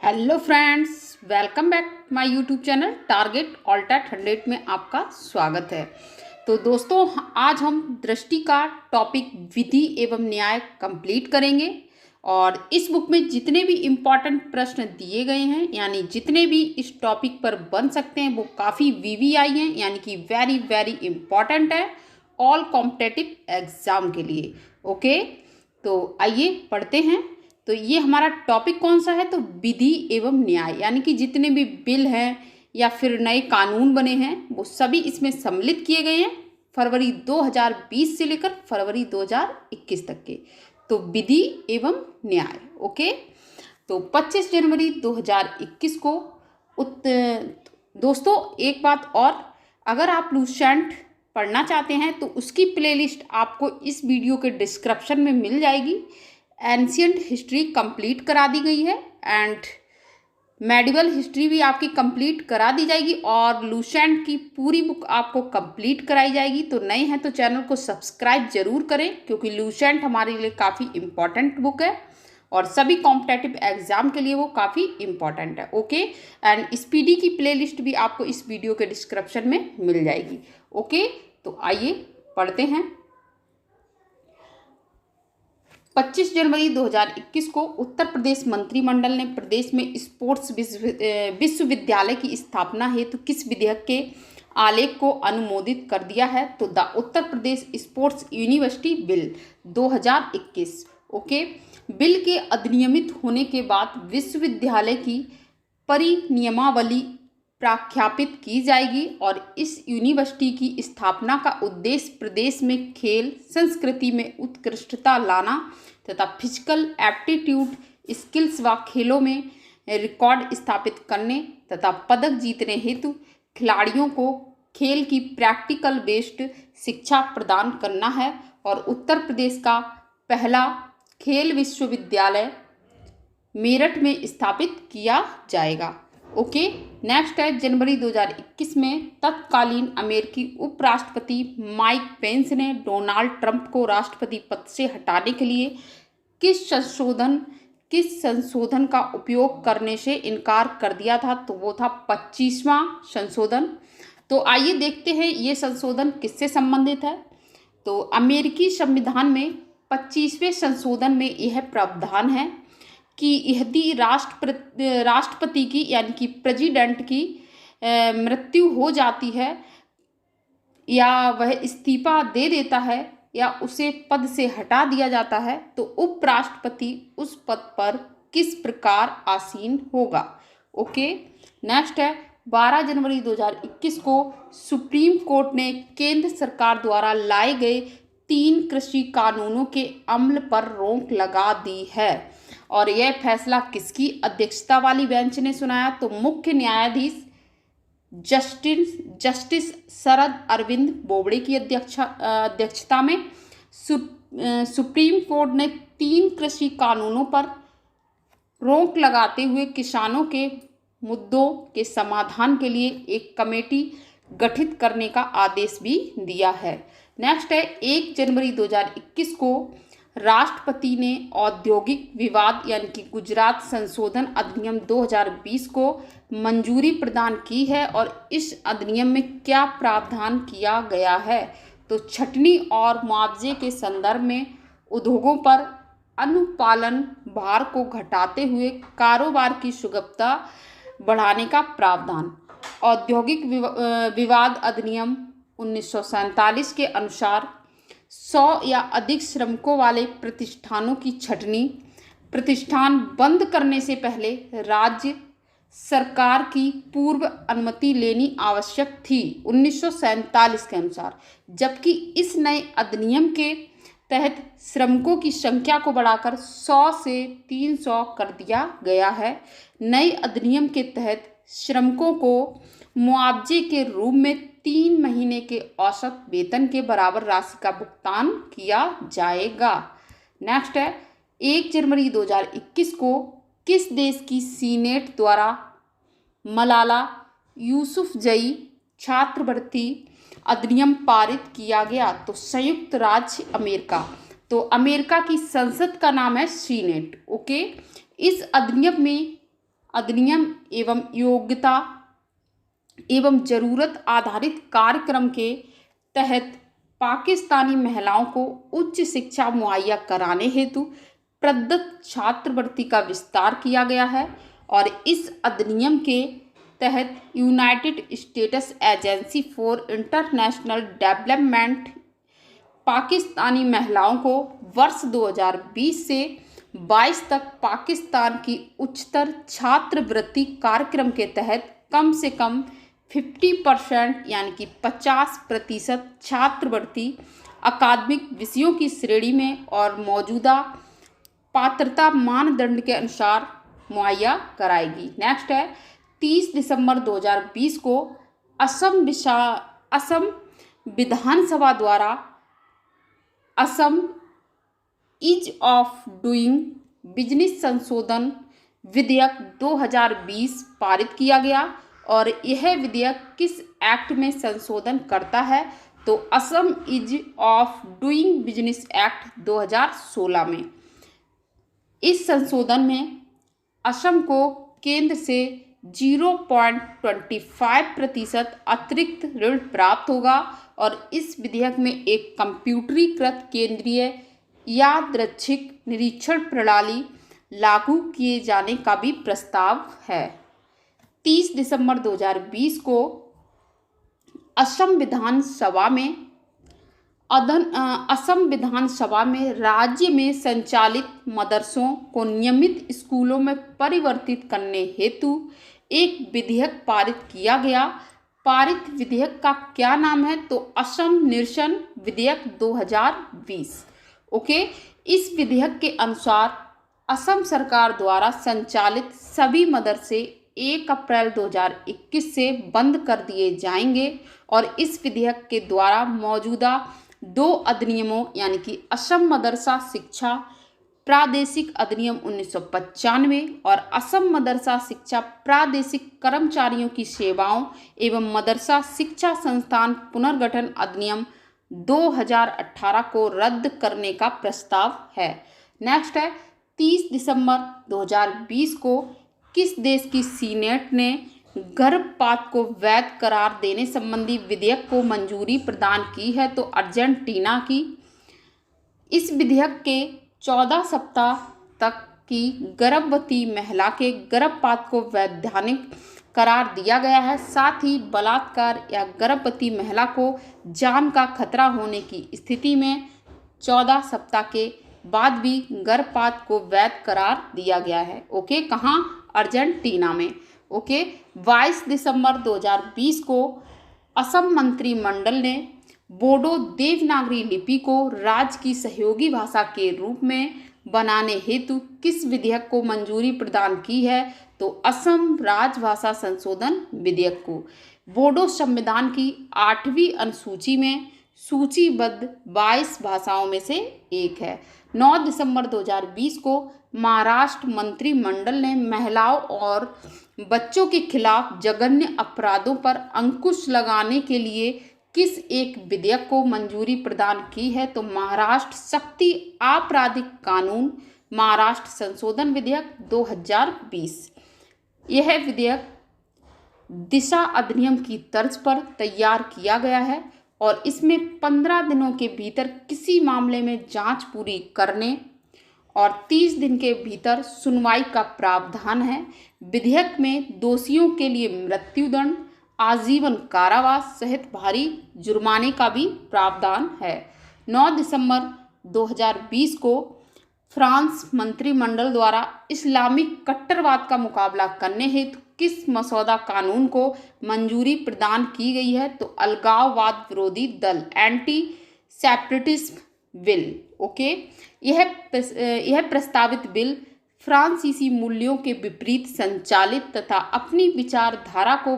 Hello friends, welcome back my YouTube channel target ऑल्टेट 100 में आपका स्वागत है। तो दोस्तों, आज हम दृष्टि का टॉपिक विधि एवं न्याय कंप्लीट करेंगे और इस बुक में जितने भी इम्पॉर्टेंट प्रश्न दिए गए हैं, यानी जितने भी इस टॉपिक पर बन सकते हैं, वो काफ़ी वीवीआई हैं, यानी कि वेरी वेरी इम्पॉर्टेंट है ऑल कॉम्पिटिटिव एग्जाम के लिए। ओके, तो आइए पढ़ते हैं। तो ये हमारा टॉपिक कौन सा है? तो विधि एवं न्याय, यानी कि जितने भी बिल हैं या फिर नए कानून बने हैं वो सभी इसमें सम्मिलित किए गए हैं फरवरी 2020 से लेकर फरवरी 2021 तक के। तो विधि एवं न्याय। ओके, तो 25 जनवरी 2021 को दोस्तों एक बात और, अगर आप लूसेंट पढ़ना चाहते हैं तो उसकी प्लेलिस्ट आपको इस वीडियो के डिस्क्रिप्शन में मिल जाएगी। एंशियंट हिस्ट्री कंप्लीट करा दी गई है एंड मेडिवल हिस्ट्री भी आपकी कंप्लीट करा दी जाएगी और लूसेंट की पूरी बुक आपको कंप्लीट कराई जाएगी। तो नए हैं तो चैनल को सब्सक्राइब जरूर करें, क्योंकि लूसेंट हमारे लिए काफ़ी इम्पॉर्टेंट बुक है और सभी कॉम्पिटिटिव एग्जाम के लिए वो काफ़ी इम्पॉर्टेंट है। ओके, एंड स्पीडी की प्लेलिस्ट भी आपको इस वीडियो के डिस्क्रिप्शन में मिल जाएगी। ओके, तो आइए पढ़ते हैं। 25 जनवरी 2021 को उत्तर प्रदेश मंत्रिमंडल ने प्रदेश में स्पोर्ट्स विश्वविद्यालय की स्थापना हेतु किस विधेयक के आलेख को अनुमोदित कर दिया है? तो the Uttar Pradesh sports university bill 2021। Okay, bill के अधिनियमित होने के बाद विश्वविद्यालय की परिनियमावली प्रख्यापित की जाएगी और इस यूनिवर्सिटी की स्थापना का उद्देश्य प्रदेश में खेल संस्कृति में उत्कृष्टता लाना तथा फिजिकल एप्टीट्यूड स्किल्स व खेलों में रिकॉर्ड स्थापित करने तथा पदक जीतने हेतु खिलाड़ियों को खेल की प्रैक्टिकल बेस्ड शिक्षा प्रदान करना है और उत्तर प्रदेश का पहला खेल विश्वविद्यालय मेरठ में स्थापित किया जाएगा। ओके, नेक्स्ट है जनवरी 2021 में तत्कालीन अमेरिकी उपराष्ट्रपति माइक पेंस ने डोनाल्ड ट्रंप को राष्ट्रपति पद से हटाने के लिए किस संशोधन का उपयोग करने से इनकार कर दिया था? तो वो था 25वां संशोधन। तो आइए देखते हैं ये संशोधन किससे संबंधित है। तो अमेरिकी संविधान में 25वें संशोधन में यह प्रावधान है कि यदि राष्ट्रपति की यानी कि प्रेसिडेंट की मृत्यु हो जाती है या वह इस्तीफा दे देता है या उसे पद से हटा दिया जाता है तो उपराष्ट्रपति उस पद पर किस प्रकार आसीन होगा। ओके, नेक्स्ट है 12 जनवरी 2021 को सुप्रीम कोर्ट ने केंद्र सरकार द्वारा लाए गए 3 कृषि कानूनों के अमल पर रोक लगा दी है और यह फैसला किसकी अध्यक्षता वाली बेंच ने सुनाया? तो मुख्य न्यायाधीश जस्टिस शरद अरविंद बोबड़े की अध्यक्षता में सुप्रीम कोर्ट ने 3 कृषि कानूनों पर रोक लगाते हुए किसानों के मुद्दों के समाधान के लिए एक कमेटी गठित करने का आदेश भी दिया है। नेक्स्ट है 1 जनवरी 2021 को राष्ट्रपति ने औद्योगिक विवाद यानी कि गुजरात संशोधन अधिनियम 2020 को मंजूरी प्रदान की है और इस अधिनियम में क्या प्रावधान किया गया है? तो छटनी और मुआवजे के संदर्भ में उद्योगों पर अनुपालन भार को घटाते हुए कारोबार की सुगमता बढ़ाने का प्रावधान। औद्योगिक विवाद अधिनियम 1947 के अनुसार 100 या अधिक श्रमिकों वाले प्रतिष्ठानों की छटनी प्रतिष्ठान बंद करने से पहले राज्य सरकार की पूर्व अनुमति लेनी आवश्यक थी 1947 के अनुसार, जबकि इस नए अधिनियम के तहत श्रमिकों की संख्या को बढ़ाकर 100 से 300 कर दिया गया है। नए अधिनियम के तहत श्रमिकों को मुआवजे के रूप में 3 महीने के औसत वेतन के बराबर राशि का भुगतान किया जाएगा। नेक्स्ट है 1 जनवरी 2021 को किस देश की सीनेट द्वारा मलाला यूसुफजई छात्रवृत्ति अधिनियम पारित किया गया? तो संयुक्त राज्य अमेरिका। तो अमेरिका की संसद का नाम है सीनेट। ओके, इस अधिनियम में अधिनियम एवं योग्यता एवं जरूरत आधारित कार्यक्रम के तहत पाकिस्तानी महिलाओं को उच्च शिक्षा मुहैया कराने हेतु प्रदत्त छात्रवृत्ति का विस्तार किया गया है और इस अधिनियम के तहत United states agency for international development Pakistani महिलाओं को वर्ष 2020 से 22 तक पाकिस्तान की उच्चतर छात्रवृत्ति कार्यक्रम के तहत कम से कम 50% यानी कि 50% छात्रवृत्ति अकादमिक विषयों की श्रेणी में और मौजूदा पात्रता मानदंड के अनुसार मुहैया कराएगी। नेक्स्ट है 30 दिसंबर 2020 को असम विधानसभा द्वारा Assam ease of doing business संशोधन विधेयक 2020 पारित किया गया और यह विधेयक किस एक्ट में संशोधन करता है तो Assam ease of doing business act 2016 में। इस संशोधन में असम को केंद्र से 0.25% अतिरिक्त ऋण प्राप्त होगा और इस विधेयक में एक कंप्यूटरीकृत केंद्रीय यादृच्छिक निरीक्षण प्रणाली लागू किए जाने का भी प्रस्ताव है। 30 दिसंबर 2020 को असम विधानसभा में राज्य में संचालित मदरसों को नियमित स्कूलों में परिवर्तित करने हेतु एक विधेयक पारित किया गया। पारित विधेयक का क्या नाम है तो असम निरसन विधेयक 2020। ओके, इस विधेयक के अनुसार असम सरकार द्वारा संचालित सभी मदरसे 1 अप्रैल 2021 से बंद कर दिए जाएंगे और इस विधेयक के द्वारा मौजूदा 2 अधिनियमों यानी कि असम मदरसा शिक्षा प्रादेशिक अधिनियम 1995 और असम मदरसा शिक्षा प्रादेशिक कर्मचारियों की सेवाओं एवं मदरसा शिक्षा संस्थान पुनर्गठन अधिनियम 2018 को रद्द करने का प्रस्ताव है। नेक्स्ट है 30 दिसंबर 2020 को किस देश की सीनेट ने गर्भपात को वैध करार देने संबंधी विधेयक को मंजूरी प्रदान की है तो अर्जेंटीना की। इस विधेयक के 14 सप्ताह तक की गर्भवती महिला के गर्भपात को वैधानिक करार दिया गया है। साथ ही बलात्कार या गर्भवती महिला को जान का खतरा होने की स्थिति में 14 सप्ताह के बाद भी गर्भपात को वैध करार दिया गया है। ओके, कहाँ? अर्जेंटीना में। ओके, 22 दिसंबर 2020 को असम मंत्रिमंडल ने बोडो देवनागरी लिपि को राज्य की सहयोगी भाषा के रूप में बनाने हेतु किस विधेयक को मंजूरी प्रदान की है तो असम राजभाषा संशोधन विधेयक को। बोडो संविधान की 8वीं अनुसूची में सूचीबद्ध 22 भाषाओं में से एक है। 9 दिसंबर 2020 को महाराष्ट्र मंत्रिमंडल ने महिलाओं और बच्चों के खिलाफ जघन्य अपराधों पर अंकुश लगाने के लिए किस एक विधेयक को मंजूरी प्रदान की है तो महाराष्ट्र शक्ति आपराधिक कानून महाराष्ट्र संशोधन विधेयक 2020। यह विधेयक दिशा अधिनियम की तर्ज पर तैयार किया गया है और इसमें 15 दिनों के भीतर किसी मामले में जांच पूरी करने और 30 दिन के भीतर सुनवाई का प्रावधान है। विधेयक में दोषियों के लिए मृत्युदंड, आजीवन कारावास सहित भारी जुर्माने का भी प्रावधान है। 9 दिसंबर 2020 को फ्रांस मंत्रिमंडल द्वारा इस्लामिक कट्टरवाद का मुकाबला करने हेतु किस मसौदा कानून को मंजूरी प्रदान की गई है तो अलगाववाद विरोधी दल एंटी सेपरेटिज्म बिल। ओके, यह प्रस्तावित बिल फ्रांसीसी मूल्यों के विपरीत संचालित तथा अपनी विचारधारा को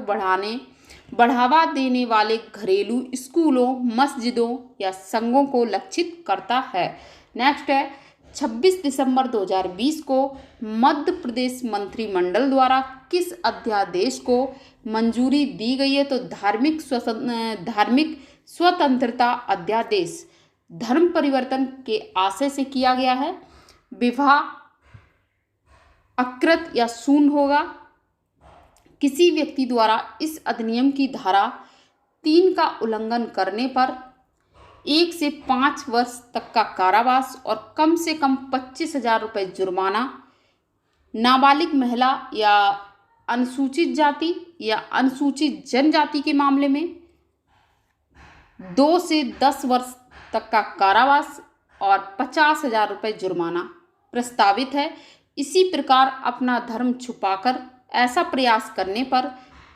बढ़ावा देने वाले घरेलू स्कूलों, मस्जिदों या संघों को लक्षित करता है। नेक्स्ट है 26 दिसंबर 2020 को मध्य प्रदेश मंत्रिमंडल द्वारा किस अध्यादेश को मंजूरी दी गई है तो धार्मिक स्वतंत्रता अध्यादेश। धर्म परिवर्तन के आशय से किया गया है। विवाह अकृत या शून्य होगा किसी व्यक्ति द्वारा इस अधिनियम की धारा 3 का उल्लंघन करने पर 1 से 5 वर्ष तक का कारावास और कम से कम 25,000 रुपये जुर्माना, नाबालिग महिला या अनुसूचित जाति या अनुसूचित जनजाति के मामले में 2 से 10 वर्ष तक का कारावास और 50,000 रुपये जुर्माना प्रस्तावित है। इसी प्रकार अपना धर्म छुपाकर ऐसा प्रयास करने पर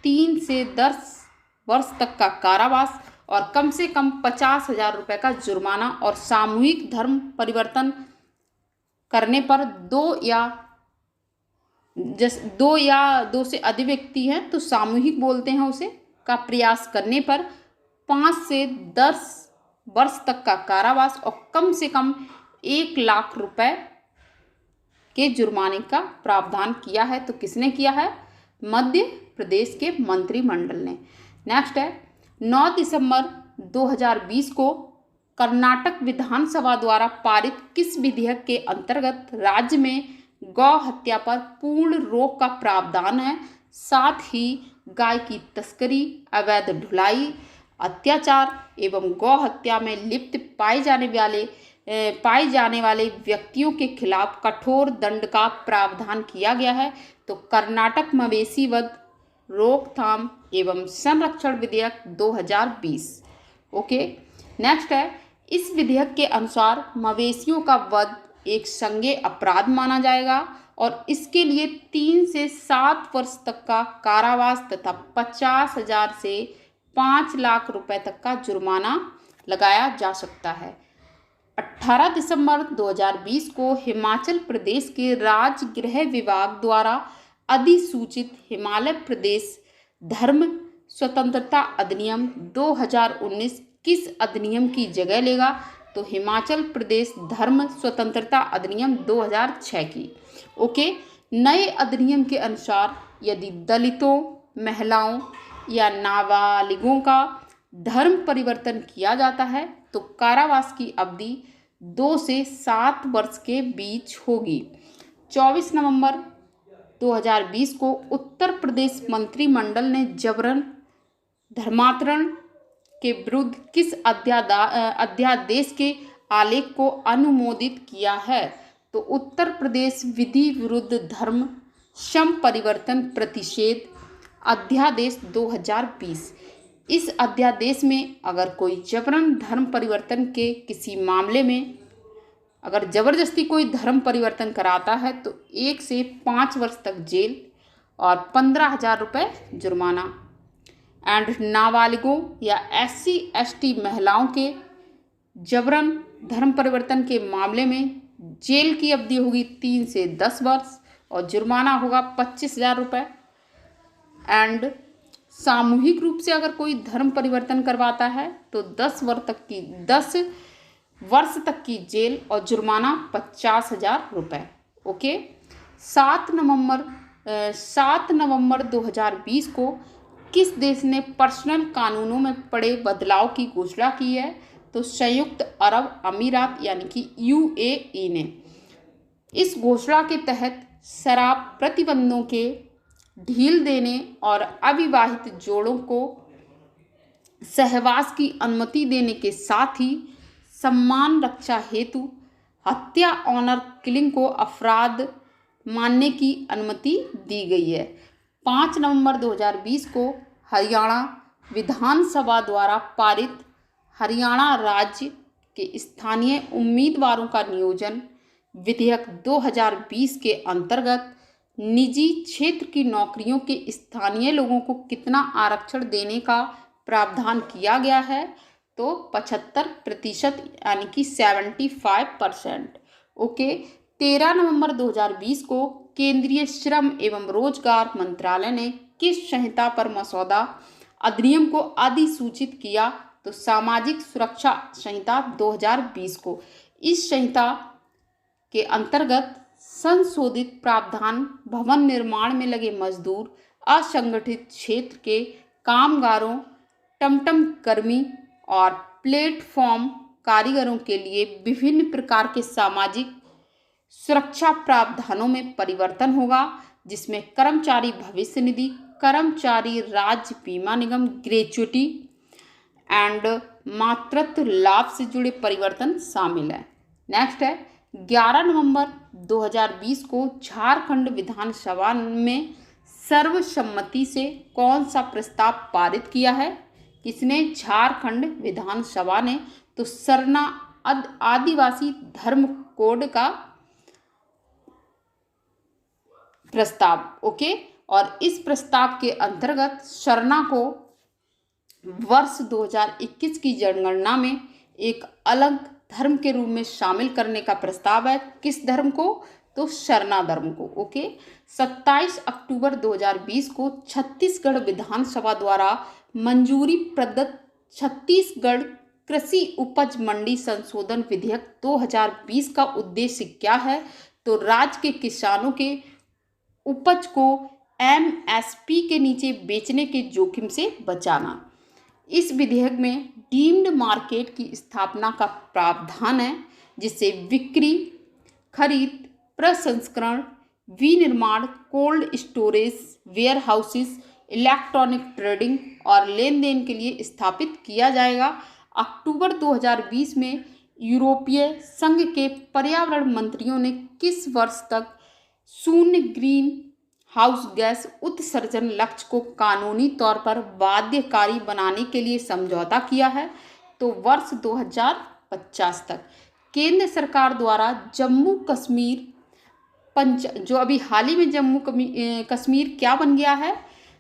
3 से 10 वर्ष तक का कारावास और कम से कम 50,000 रुपये का जुर्माना, और सामूहिक धर्म परिवर्तन करने पर दो या दो से अधिक व्यक्ति हैं तो सामूहिक बोलते हैं उसे, का प्रयास करने पर 5 से 10 वर्ष तक का कारावास और कम से कम 1 लाख रुपए के जुर्माने का प्रावधान किया है। तो किसने किया है? मध्य प्रदेश के मंत्रिमंडल ने। नेक्स्ट है 9 दिसंबर 2020 को कर्नाटक विधानसभा द्वारा पारित किस विधेयक के अंतर्गत राज्य में गौ हत्या पर पूर्ण रोक का प्रावधान है? साथ ही गाय की तस्करी, अवैध ढुलाई, अत्याचार एवं गौ हत्या में लिप्त पाए जाने वाले व्यक्तियों के खिलाफ कठोर दंड का प्रावधान किया गया है। तो कर्नाटक मवेशी वध रोकथाम एवं संरक्षण विधेयक 2020। ओके, नेक्स्ट है इस विधेयक के अनुसार मवेशियों का वध एक संज्ञेय अपराध माना जाएगा और इसके लिए 3 से 7 वर्ष तक का कारावास तथा 50,000 से 5 लाख रुपए तक का जुर्माना लगाया जा सकता है। 18 दिसंबर 2020 को हिमाचल प्रदेश के राज्य गृह विभाग द्वारा अधिसूचित हिमाचल प्रदेश धर्म स्वतंत्रता अधिनियम 2019 किस अधिनियम की जगह लेगा? तो हिमाचल प्रदेश धर्म स्वतंत्रता अधिनियम 2006 की। ओके, नए अधिनियम के अनुसार यदि दलितों, महिलाओं या नाबालिगों का धर्म परिवर्तन किया जाता है तो कारावास की अवधि 2 से 7 वर्ष के बीच होगी। 24 नवंबर 2020 को उत्तर प्रदेश मंत्रिमंडल ने जबरन धर्मांतरण के विरुद्ध किस अध्यादेश के आलेख को अनुमोदित किया है? तो उत्तर प्रदेश विधि विरुद्ध धर्म सम परिवर्तन प्रतिषेध अध्यादेश 2020। इस अध्यादेश में अगर कोई जबरन धर्म परिवर्तन के किसी मामले में अगर जबरदस्ती कोई धर्म परिवर्तन कराता है तो 1 से 5 वर्ष तक जेल और 15,000 रुपये जुर्माना। एंड नाबालिगों या SC/ST महिलाओं के जबरन धर्म परिवर्तन के मामले में जेल की अवधि होगी 3 से 10 वर्ष और जुर्माना होगा 25,000 रुपये। एंड सामूहिक रूप से अगर कोई धर्म परिवर्तन करवाता है तो 10 वर्ष तक की जेल और जुर्माना 50,000 रुपये। ओके, 7 नवंबर 2020 को किस देश ने पर्सनल कानूनों में पड़े बदलाव की घोषणा की है? तो संयुक्त अरब अमीरात यानी कि UAE ने। इस घोषणा के तहत शराब प्रतिबंधों के ढील देने और अविवाहित जोड़ों को सहवास की अनुमति देने के साथ ही सम्मान रक्षा हेतु हत्या ऑनर किलिंग को अपराध मानने की अनुमति दी गई है। 5 नवंबर 2020 को हरियाणा विधानसभा द्वारा पारित हरियाणा राज्य के स्थानीय उम्मीदवारों का नियोजन विधेयक 2020 के अंतर्गत निजी क्षेत्र की नौकरियों के स्थानीय लोगों को कितना आरक्षण देने का प्रावधान किया गया है? तो 75% यानी कि 75%। ओके, 13 नवंबर 2020 को केंद्रीय श्रम एवं रोजगार मंत्रालय ने किस संहिता पर मसौदा अधिनियम को अधिसूचित किया? तो सामाजिक सुरक्षा संहिता 2020 को। इस संहिता के अंतर्गत संशोधित प्रावधान भवन निर्माण में लगे मजदूर, असंगठित क्षेत्र के कामगारों, टमटम कर्मी और प्लेटफॉर्म कारीगरों के लिए विभिन्न प्रकार के सामाजिक सुरक्षा प्रावधानों में परिवर्तन होगा। जिसमें कर्मचारी भविष्य निधि, कर्मचारी राज्य बीमा निगम, ग्रेच्युटी एंड मातृत्व लाभ से जुड़े परिवर्तन शामिल है। नेक्स्ट है 11 नवंबर 2020 को झारखंड विधानसभा में सर्वसम्मति से कौन सा प्रस्ताव पारित किया है? किसने? झारखंड विधानसभा ने। तो सरना आदिवासी धर्म कोड का प्रस्ताव। ओके, और इस प्रस्ताव के अंतर्गत सरना को वर्ष 2021 की जनगणना में एक अलग धर्म के रूप में शामिल करने का प्रस्ताव है। किस धर्म को? तो सरना धर्म को। ओके, 27 अक्टूबर 2020 को छत्तीसगढ़ विधानसभा द्वारा मंजूरी प्रदत्त छत्तीसगढ़ कृषि उपज मंडी संशोधन विधेयक 2020 का उद्देश्य क्या है? तो राज्य के किसानों के उपज को एमएसपी के नीचे बेचने के जोखिम से बचाना। इस विधेयक में डीम्ड मार्केट की स्थापना का प्रावधान है, जिससे बिक्री, खरीद, प्रसंस्करण, विनिर्माण, cold storage, warehouses, electronic trading और लेन देन के लिए स्थापित किया जाएगा। अक्टूबर 2020 में यूरोपीय संघ के पर्यावरण मंत्रियों ने किस वर्ष तक शून्य ग्रीन हाउस गैस उत्सर्जन लक्ष्य को कानूनी तौर पर बाध्यकारी बनाने के लिए समझौता किया है? तो वर्ष 2050 तक। केंद्र सरकार द्वारा जम्मू कश्मीर जो अभी हाल ही में जम्मू कश्मीर क्या बन गया है?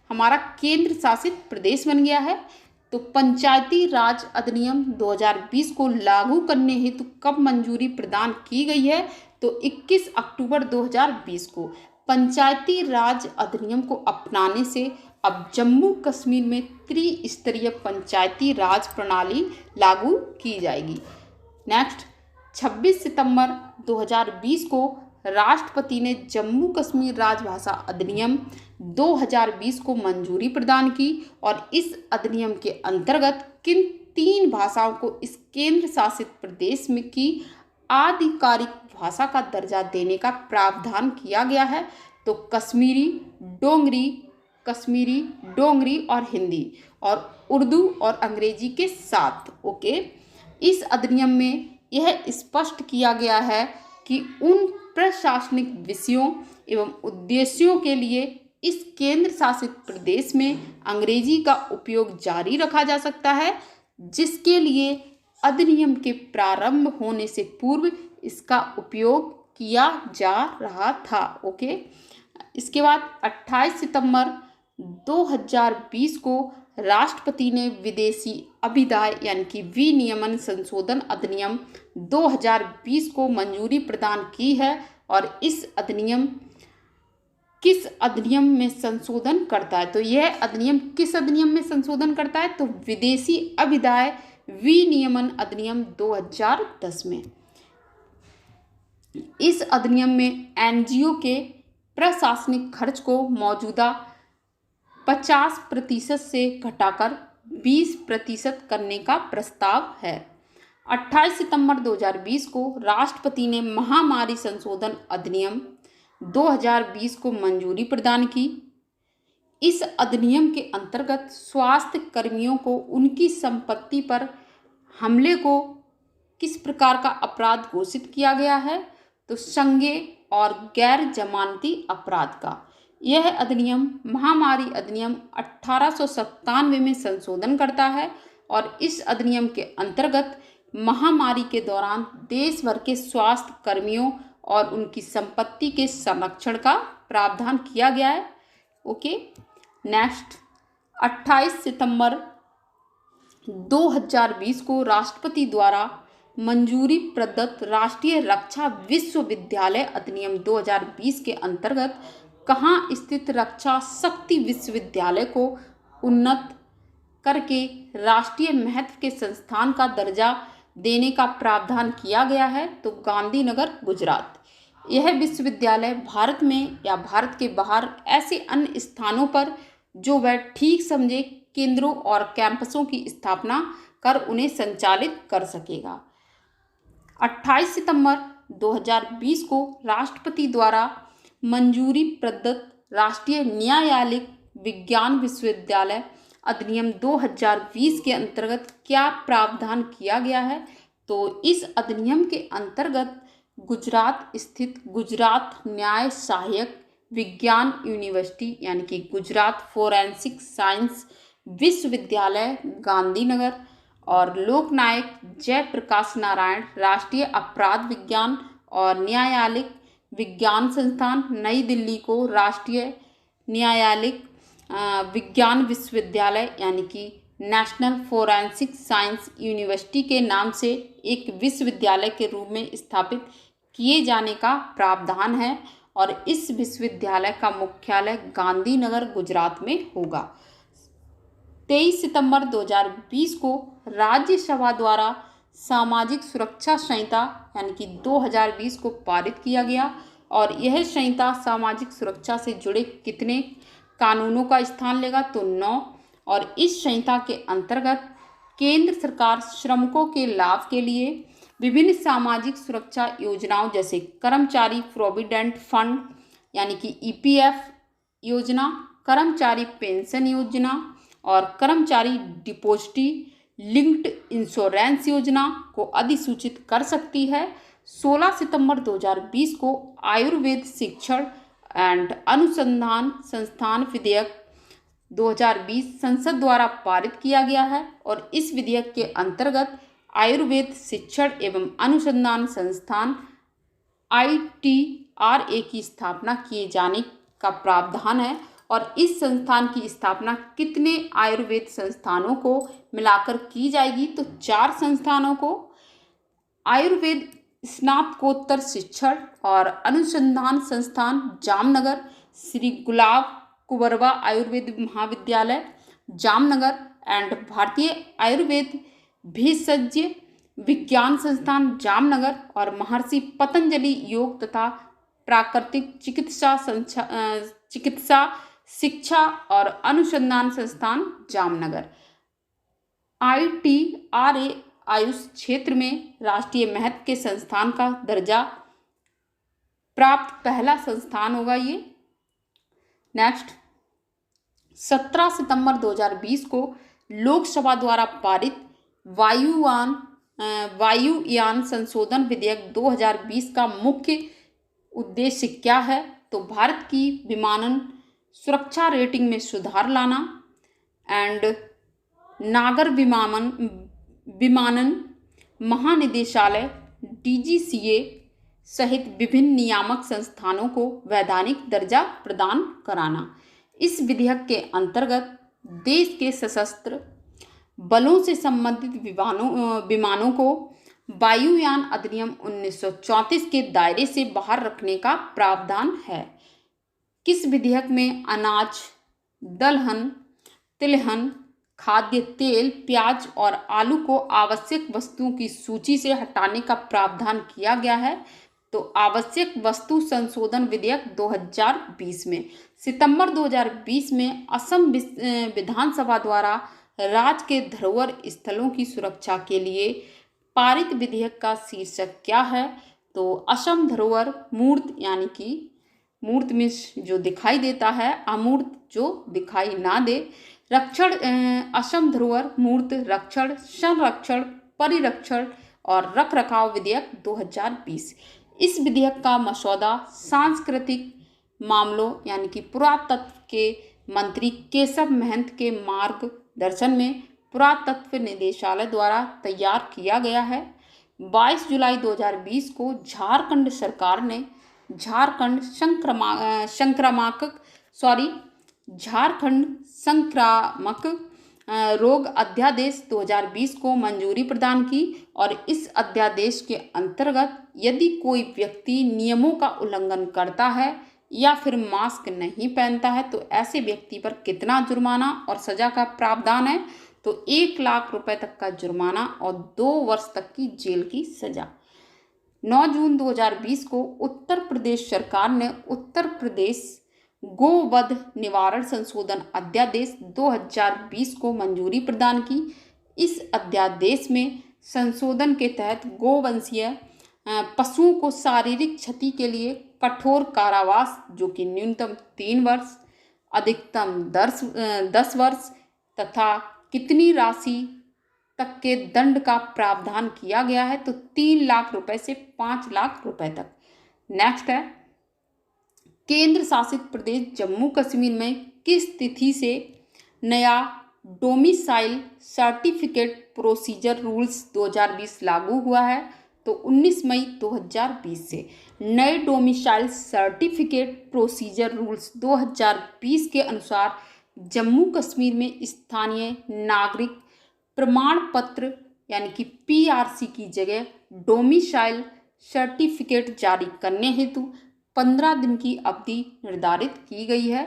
हमारा केंद्र शासित प्रदेश बन गया है। तो पंचायती राज अधिनियम 2020 को लागू करने हेतु कब मंजूरी प्रदान की गई है? तो 21 अक्टूबर 2020 को। पंचायती राज अधिनियम को अपनाने से अब जम्मू कश्मीर में त्रिस्तरीय पंचायती राज प्रणाली लागू की जाएगी। नेक्स्ट, 26 सितंबर 2020 को राष्ट्रपति ने जम्मू कश्मीर राजभाषा अधिनियम 2020 को मंजूरी प्रदान की और इस अधिनियम के अंतर्गत किन 3 भाषाओं को इस केंद्र शासित प्रदेश में की आधिकारिक भाषा का दर्जा देने का प्रावधान किया गया है? तो कश्मीरी डोंगरी और हिंदी और उर्दू और अंग्रेजी के साथ। ओके, इस अधिनियम में यह स्पष्ट किया गया है कि उन प्रशासनिक विषयों एवं उद्देश्यों के लिए इस केंद्र शासित प्रदेश में अंग्रेजी का उपयोग जारी रखा जा सकता है, जिसके लिए अधिनियम के प्रारंभ होने से पूर्व इसका उपयोग किया जा रहा था। ओके, इसके बाद 28 सितंबर 2020 को राष्ट्रपति ने विदेशी अभिदाय यानी कि विनियमन संशोधन अधिनियम 2020 को मंजूरी प्रदान की है और इस अधिनियम किस अधिनियम में संशोधन करता है? तो यह अधिनियम किस अधिनियम में संशोधन करता है? तो विदेशी अभिदाय विनियमन अधिनियम 2010 में। इस अधिनियम में एनजीओ के प्रशासनिक खर्च को मौजूदा 50% से घटाकर 20% करने का प्रस्ताव है। 28 सितंबर 2020 को राष्ट्रपति ने महामारी संशोधन अधिनियम 2020 को मंजूरी प्रदान की। इस अधिनियम के अंतर्गत स्वास्थ्य कर्मियों को उनकी संपत्ति पर हमले को किस प्रकार का अपराध घोषित किया गया है? तो संज्ञेय और गैर जमानती अपराध का। यह अधिनियम महामारी अधिनियम 1897 में संशोधन करता है और इस अधिनियम के अंतर्गत महामारी के दौरान देश भर के स्वास्थ्य कर्मियों और उनकी संपत्ति के संरक्षण का प्रावधान किया गया है। ओके, नेक्स्ट, 28 सितंबर 2020 को राष्ट्रपति द्वारा मंजूरी प्रदत्त राष्ट्रीय रक्षा विश्वविद्यालय अधिनियम 2020 के अंतर्गत कहाँ स्थित रक्षा शक्ति विश्वविद्यालय को उन्नत करके राष्ट्रीय महत्व के संस्थान का दर्जा देने का प्रावधान किया गया है? तो गांधीनगर, गुजरात। यह विश्वविद्यालय भारत में या भारत के बाहर ऐसे अन्य स्थानों पर जो वह ठीक समझे केंद्रों और कैंपसों की स्थापना कर उन्हें संचालित कर सकेगा। 28 सितंबर 2020 को राष्ट्रपति द्वारा मंजूरी प्रदत्त राष्ट्रीय न्यायालयिक विज्ञान विश्वविद्यालय अधिनियम 2020 के अंतर्गत क्या प्रावधान किया गया है? तो इस अधिनियम के अंतर्गत गुजरात स्थित गुजरात न्याय सहायक विज्ञान यूनिवर्सिटी यानी कि गुजरात फोरेंसिक साइंस विश्वविद्यालय गांधीनगर और लोकनायक जयप्रकाश नारायण राष्ट्रीय अपराध विज्ञान और न्यायालयिक विज्ञान संस्थान नई दिल्ली को राष्ट्रीय न्यायालयिक विज्ञान विश्वविद्यालय यानी कि नेशनल फोरेंसिक साइंस यूनिवर्सिटी के नाम से एक विश्वविद्यालय के रूप में स्थापित किए जाने का प्रावधान है और इस विश्वविद्यालय का मुख्यालय गांधीनगर गुजरात में होगा। 23 सितंबर 2020 को राज्यसभा द्वारा सामाजिक सुरक्षा संहिता यानी कि 2020 को पारित किया गया और यह संहिता सामाजिक सुरक्षा से जुड़े कितने कानूनों का स्थान लेगा? तो 9। और इस संहिता के अंतर्गत केंद्र सरकार श्रमिकों के लाभ के लिए विभिन्न सामाजिक सुरक्षा योजनाओं जैसे कर्मचारी प्रोविडेंट फंड यानी कि ईपीएफ योजना, कर्मचारी पेंशन योजना और कर्मचारी डिपॉजिटी लिंक्ड इंश्योरेंस योजना को अधिसूचित कर सकती है। 16 सितंबर 2020 को आयुर्वेद शिक्षण एंड अनुसंधान संस्थान विधेयक 2020 संसद द्वारा पारित किया गया है और इस विधेयक के अंतर्गत आयुर्वेद शिक्षण एवं अनुसंधान संस्थान ITRA की स्थापना किए जाने का प्रावधान है और इस संस्थान की स्थापना कितने आयुर्वेद संस्थानों को मिलाकर की जाएगी? तो 4 संस्थानों को आयुर्वेद स्नातकोत्तर शिक्षण और अनुसंधान संस्थान जामनगर, श्री गुलाब कुबरवा आयुर्वेद महाविद्यालय जामनगर एंड भारतीय आयुर्वेद भेषज विज्ञान संस्थान जामनगर और महर्षि पतंजलि योग तथा प्राकृतिक चिकित्सा शिक्षा और अनुसंधान संस्थान जामनगर। ITRA आयुष क्षेत्र में राष्ट्रीय महत्व के संस्थान का दर्जा प्राप्त पहला संस्थान होगा ये। नेक्स्ट 17 सितंबर 2020 को लोकसभा द्वारा पारित वायुयान संशोधन विधेयक 2020 का मुख्य उद्देश्य क्या है? तो भारत की विमानन सुरक्षा रेटिंग में सुधार लाना एंड नागर विमानन महानिदेशालय DGCA सहित विभिन्न नियामक संस्थानों को वैधानिक दर्जा प्रदान कराना। इस विधेयक के अंतर्गत देश के सशस्त्र बलों से संबंधित विमानों को वायुयान अधिनियम 1934 के दायरे से बाहर रखने का प्रावधान है। किस विधेयक में अनाज, दलहन, तिलहन, खाद्य तेल, प्याज और आलू को आवश्यक वस्तुओं की सूची से हटाने का प्रावधान किया गया है? तो आवश्यक वस्तु संशोधन विधेयक 2020 में। सितंबर 2020 में असम विधानसभा द्वारा राज्य के धरोहर स्थलों की सुरक्षा के लिए पारित विधेयक का शीर्षक क्या है? तो असम धरोहर मूर्त यानी कि मूर्त में जो दिखाई देता है, अमूर्त जो दिखाई ना दे, रक्षण असम धरोहर मूर्त रक्षण, संरक्षण, परिरक्षण और रखरखाव विधेयक 2020। इस विधेयक का मसौदा सांस्कृतिक मामलों यानी कि पुरातत्व के मंत्री केशव महंत के मार्गदर्शन में पुरातत्व निदेशालय द्वारा तैयार किया गया है। 22 जुलाई 2020 को झारखंड सरकार ने झारखंड संक्रामक रोग अध्यादेश 2020 को मंजूरी प्रदान की और इस अध्यादेश के अंतर्गत यदि कोई व्यक्ति नियमों का उल्लंघन करता है या फिर मास्क नहीं पहनता है तो ऐसे व्यक्ति पर कितना जुर्माना और सजा का प्रावधान है? तो 1 लाख रुपए तक का जुर्माना और 2 वर्ष तक की जेल की सजा। 9 जून 2020 को उत्तर प्रदेश सरकार ने उत्तर प्रदेश गोवध निवारण संशोधन अध्यादेश 2020 को मंजूरी प्रदान की। इस अध्यादेश में संशोधन के तहत गोवंशीय पशुओं को शारीरिक क्षति के लिए कठोर कारावास जो कि न्यूनतम 3 वर्ष, अधिकतम 10 वर्ष तथा कितनी राशि तक के दंड का प्रावधान किया गया है, तो 3 लाख रुपए से 5 लाख रुपए तक। नेक्स्ट है, केंद्र शासित प्रदेश जम्मू कश्मीर में किस तिथि से नया डोमिसाइल सर्टिफिकेट प्रोसीजर रूल्स 2020 लागू हुआ है, तो 19 मई 2020 से नए डोमिसाइल सर्टिफिकेट प्रोसीजर रूल्स 2020 के अनुसार जम्मू कश्मीर में स्थानीय नागरिक प्रमाण पत्र यानी कि पीआरसी की जगह डोमिसाइल सर्टिफिकेट जारी करने हेतु 15 दिन की अवधि निर्धारित की गई है।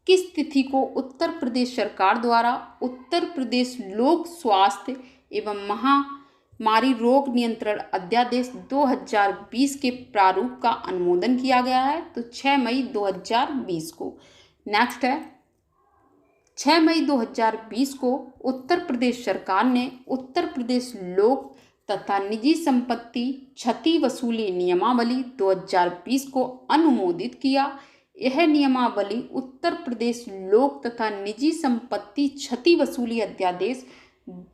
किस तिथि को उत्तर प्रदेश सरकार द्वारा उत्तर प्रदेश लोक स्वास्थ्य एवं महामारी रोग नियंत्रण अध्यादेश 2020 के प्रारूप का अनुमोदन किया गया है, तो 6 मई 2020 को। नेक्स्ट है, 6 मई 2020 को उत्तर प्रदेश सरकार ने उत्तर प्रदेश लोक तथा निजी संपत्ति क्षति वसूली नियमावली 2020 को अनुमोदित किया। यह नियमावली उत्तर प्रदेश लोक तथा निजी संपत्ति क्षति वसूली अध्यादेश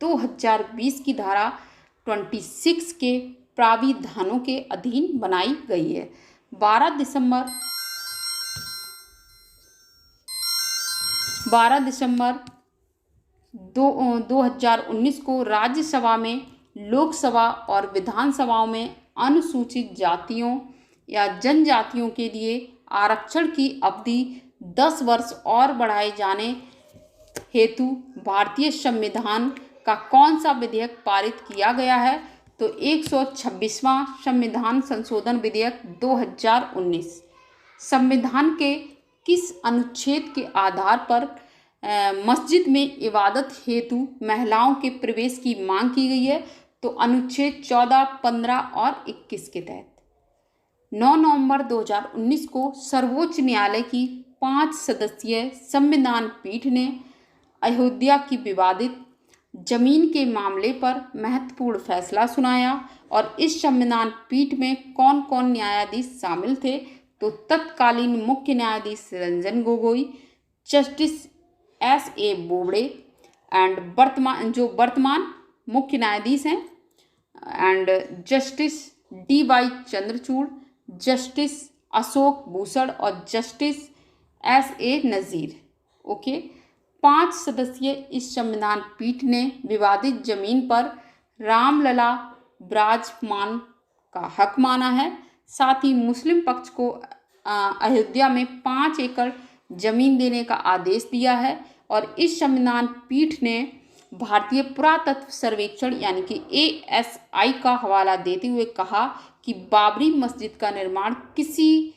2020 की धारा 26 के प्राविधानों के अधीन बनाई गई है। 12 दिसंबर 2019 को राज्यसभा में, लोकसभा और विधानसभाओं में अनुसूचित जातियों या जनजातियों के लिए आरक्षण की अवधि 10 वर्ष और बढ़ाए जाने हेतु भारतीय संविधान का कौन सा विधेयक पारित किया गया है, तो 126वां संविधान संशोधन विधेयक 2019। संविधान के किस अनुच्छेद के आधार पर मस्जिद में इबादत हेतु महिलाओं के प्रवेश की मांग की गई है, तो अनुच्छेद 14, 15 और 21 के तहत। 9 नवंबर 2019 को सर्वोच्च न्यायालय की 5 सदस्यीय संविधान पीठ ने अयोध्या की विवादित जमीन के मामले पर महत्वपूर्ण फैसला सुनाया। और इस संविधान पीठ में कौन कौन न्यायाधीश शामिल थे, तो तत्कालीन मुख्य न्यायाधीश Ranjan Gogoi, justice S.A. Bobde and वर्तमान मुख्य न्यायाधीश हैं and justice D.Y. Chandrachud, justice Ashok Bhushan और जस्टिस S.A. नज़ीर। ओके, 5 सदस्यीय इस संविधान पीठ ने विवादित जमीन पर रामलला विराजमान का हक माना है। साथ ही मुस्लिम पक्ष को अयोध्या में 5 एकड़ जमीन देने का आदेश दिया है। और इस संविधान पीठ ने भारतीय पुरातत्व सर्वेक्षण यानी कि ASI का हवाला देते हुए कहा कि बाबरी मस्जिद का निर्माण किसी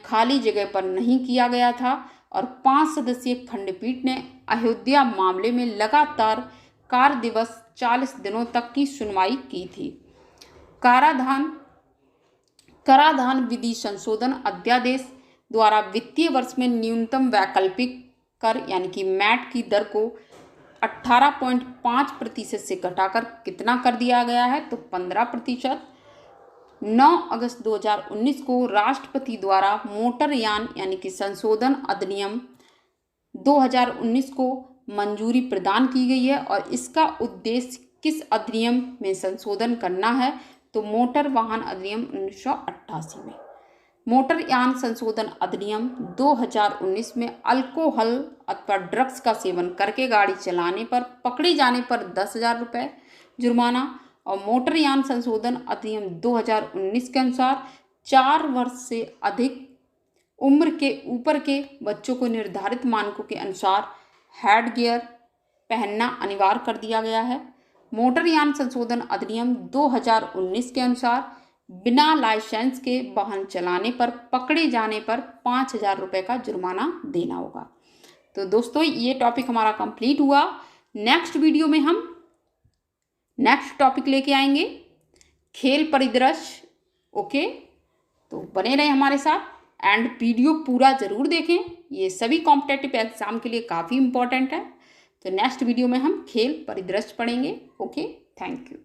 खाली जगह पर नहीं किया गया था। और 5 सदस्यीय खंडपीठ ने अयोध्या मामले में लगातार कार्य दिवस 40 दिनों तक की सुनवाई की थी। कराधान विधि संशोधन अध्यादेश द्वारा वित्तीय वर्ष में न्यूनतम वैकल्पिक कर यानी कि मैट की दर को 18.5% से घटाकर कितना कर दिया गया है, तो 15%। 9 अगस्त 2019 को राष्ट्रपति द्वारा मोटरयान यानी कि संशोधन अधिनियम 2019 को मंजूरी प्रदान की गई है। और इसका उद्देश्य किस अधिनियम में संशोधन करना है, तो मोटर वाहन अधिनियम 1988 में। मोटरयान संशोधन अधिनियम 2019 में अल्कोहल अथवा ड्रग्स का सेवन करके गाड़ी चलाने पर पकड़े जाने पर 10,000 रुपये जुर्माना। और मोटरयान संशोधन अधिनियम 2019 के अनुसार 4 वर्ष से अधिक उम्र के ऊपर के बच्चों को निर्धारित मानकों के अनुसार हेड गियर पहनना अनिवार्य कर दिया गया है। मोटरयान संशोधन अधिनियम 2019 के अनुसार बिना लाइसेंस के वाहन चलाने पर पकड़े जाने पर 5,000 रुपये का जुर्माना देना होगा। तो दोस्तों, ये टॉपिक हमारा कंप्लीट हुआ। नेक्स्ट वीडियो में हम नेक्स्ट टॉपिक लेके आएंगे, खेल परिदृश्य। ओके, तो बने रहें हमारे साथ एंड वीडियो पूरा ज़रूर देखें। ये सभी कॉम्पिटेटिव एग्जाम के लिए काफ़ी इंपॉर्टेंट है। तो नेक्स्ट वीडियो में हम खेल परिदृश्य पढ़ेंगे। Okay, thank you.